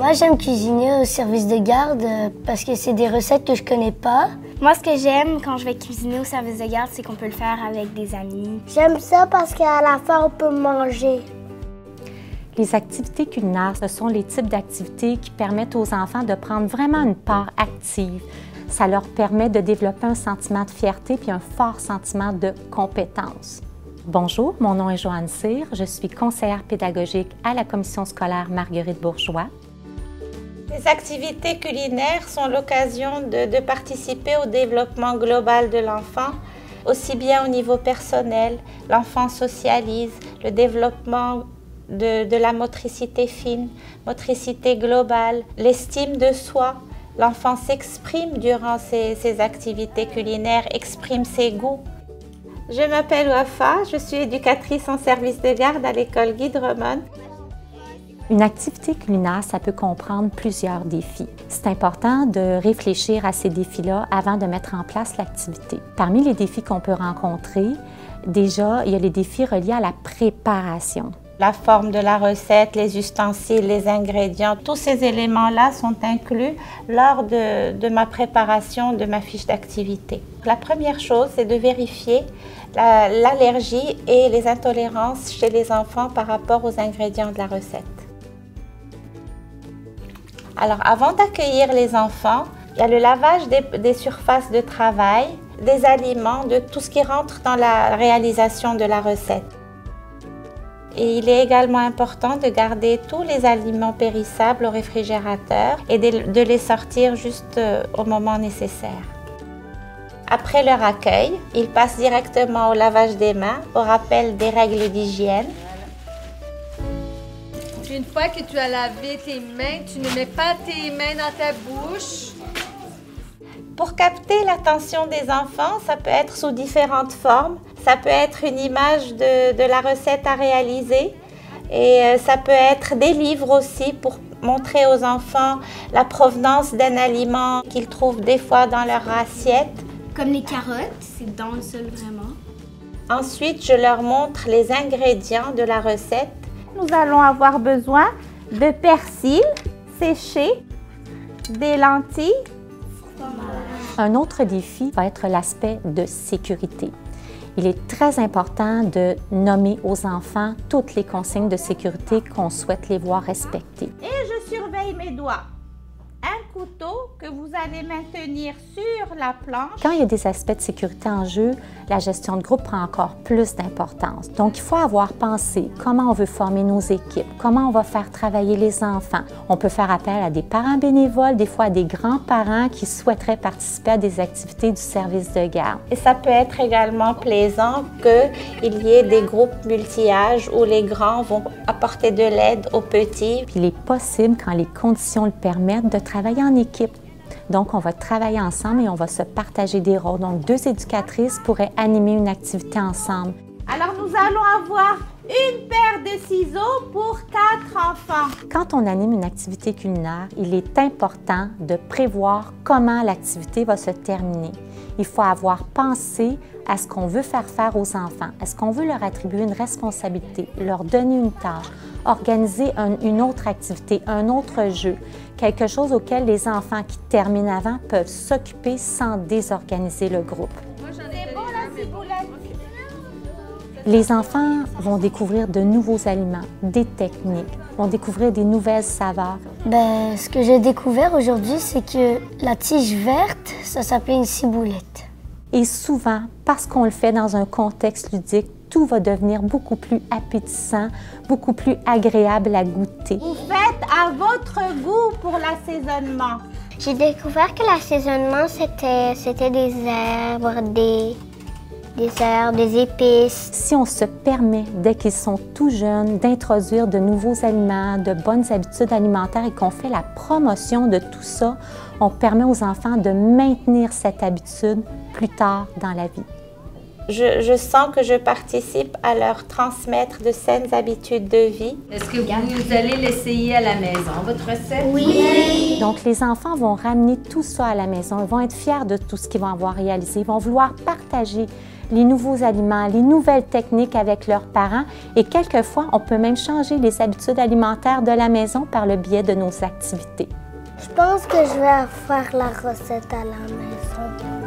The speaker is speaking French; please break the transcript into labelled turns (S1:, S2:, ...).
S1: Moi, j'aime cuisiner au service de garde parce que c'est des recettes que je connais pas.
S2: Moi, ce que j'aime quand je vais cuisiner au service de garde, c'est qu'on peut le faire avec des amis.
S3: J'aime ça parce qu'à la fin, on peut manger.
S4: Les activités culinaires, ce sont les types d'activités qui permettent aux enfants de prendre vraiment une part active. Ça leur permet de développer un sentiment de fierté puis un fort sentiment de compétence. Bonjour, mon nom est Joanne Cyr, je suis conseillère pédagogique à la commission scolaire Marguerite Bourgeois.
S5: Les activités culinaires sont l'occasion de participer au développement global de l'enfant, aussi bien au niveau personnel, l'enfant socialise, le développement de la motricité fine, motricité globale, l'estime de soi. L'enfant s'exprime durant ces activités culinaires, exprime ses goûts. Je m'appelle Wafa, je suis éducatrice en service de garde à l'école Guy Drummond.
S4: Une activité culinaire, ça peut comprendre plusieurs défis. C'est important de réfléchir à ces défis-là avant de mettre en place l'activité. Parmi les défis qu'on peut rencontrer, déjà, il y a les défis reliés à la préparation.
S5: La forme de la recette, les ustensiles, les ingrédients, tous ces éléments-là sont inclus lors de ma préparation de ma fiche d'activité. La première chose, c'est de vérifier l'allergie et les intolérances chez les enfants par rapport aux ingrédients de la recette. Alors, avant d'accueillir les enfants, il y a le lavage des surfaces de travail, des aliments, de tout ce qui rentre dans la réalisation de la recette. Et il est également important de garder tous les aliments périssables au réfrigérateur et de les sortir juste au moment nécessaire. Après leur accueil, ils passent directement au lavage des mains, au rappel des règles d'hygiène.
S6: Une fois que tu as lavé tes mains, tu ne mets pas tes mains dans ta bouche.
S5: Pour capter l'attention des enfants, ça peut être sous différentes formes. Ça peut être une image de la recette à réaliser et ça peut être des livres aussi pour montrer aux enfants la provenance d'un aliment qu'ils trouvent des fois dans leur assiette.
S2: Comme les carottes, c'est dans le sol vraiment.
S5: Ensuite, je leur montre les ingrédients de la recette. Nous allons avoir besoin de persil séché, des lentilles.
S4: Un autre défi va être l'aspect de sécurité. Il est très important de nommer aux enfants toutes les consignes de sécurité qu'on souhaite les voir respecter.
S5: Et je surveille mes doigts. Un couteau que vous allez maintenir sur la planche.
S4: Quand il y a des aspects de sécurité en jeu, la gestion de groupe prend encore plus d'importance. Donc, il faut avoir pensé comment on veut former nos équipes, comment on va faire travailler les enfants. On peut faire appel à des parents bénévoles, des fois à des grands-parents qui souhaiteraient participer à des activités du service de garde.
S5: Et ça peut être également plaisant qu'il y ait des groupes multi-âges où les grands vont apporter de l'aide aux petits.
S4: Puis il est possible, quand les conditions le permettent, de travailler en équipe. Donc, on va travailler ensemble et on va se partager des rôles. Donc, 2 éducatrices pourraient animer une activité ensemble.
S5: Alors, nous allons avoir une paire de ciseaux pour 4 enfants.
S4: Quand on anime une activité culinaire, il est important de prévoir comment l'activité va se terminer. Il faut avoir pensé à ce qu'on veut faire aux enfants. Est-ce qu'on veut leur attribuer une responsabilité, leur donner une tâche, organiser une autre activité, un autre jeu, quelque chose auquel les enfants qui terminent avant peuvent s'occuper sans désorganiser le groupe.
S5: C'est bon la ciboulette?
S4: Les enfants vont découvrir de nouveaux aliments, des techniques, vont découvrir des nouvelles saveurs.
S1: Ce que j'ai découvert aujourd'hui, c'est que la tige verte, ça s'appelle une ciboulette.
S4: Et souvent, parce qu'on le fait dans un contexte ludique, tout va devenir beaucoup plus appétissant, beaucoup plus agréable à goûter.
S5: Vous faites à votre goût pour l'assaisonnement.
S3: J'ai découvert que l'assaisonnement, c'était des herbes, des épices.
S4: Si on se permet, dès qu'ils sont tout jeunes, d'introduire de nouveaux aliments, de bonnes habitudes alimentaires et qu'on fait la promotion de tout ça, on permet aux enfants de maintenir cette habitude plus tard dans la vie.
S5: Je sens que je participe à leur transmettre de saines habitudes de vie.
S6: Est-ce que vous allez l'essayer à la maison, votre recette?
S3: Oui!
S4: Donc, les enfants vont ramener tout ça à la maison. Ils vont être fiers de tout ce qu'ils vont avoir réalisé. Ils vont vouloir partager les nouveaux aliments, les nouvelles techniques avec leurs parents et quelquefois, on peut même changer les habitudes alimentaires de la maison par le biais de nos activités.
S1: Je pense que je vais faire la recette à la maison.